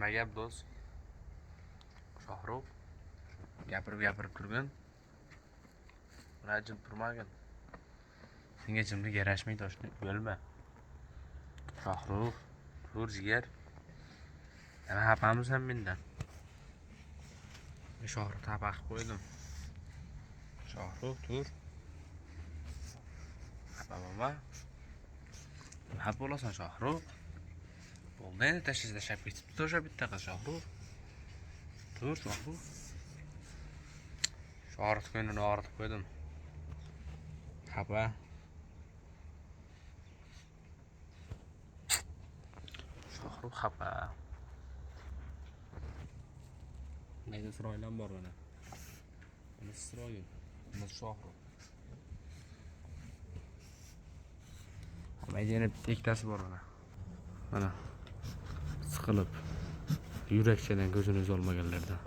Nima gap do'st? Shohrux gapirib turgin. Rajin turmagin. Senga jimlik yarashmaydi, toshni bo'lma. Shohrux, tur jigar. Nima xafamisan mendan? Shohrux tabaq qo'ydim. Shohrux, tur. Xafa nima bo'lasan Shohrux? Bo'ldi endi tashlab ketibdi o'sha bitta qiz Shohrux. Tur Shohrux. Shohrux ko'nglini og'ritib qo'ydim. Xafa. Shohrux xafa. Neydi Isroildan bor mana. Mana Isroil. Mana Shohrux. Mayda yana bitta ikkitasi bor mana. Mana siqilib yurakchadan ko'zini o'z olmaganlardan.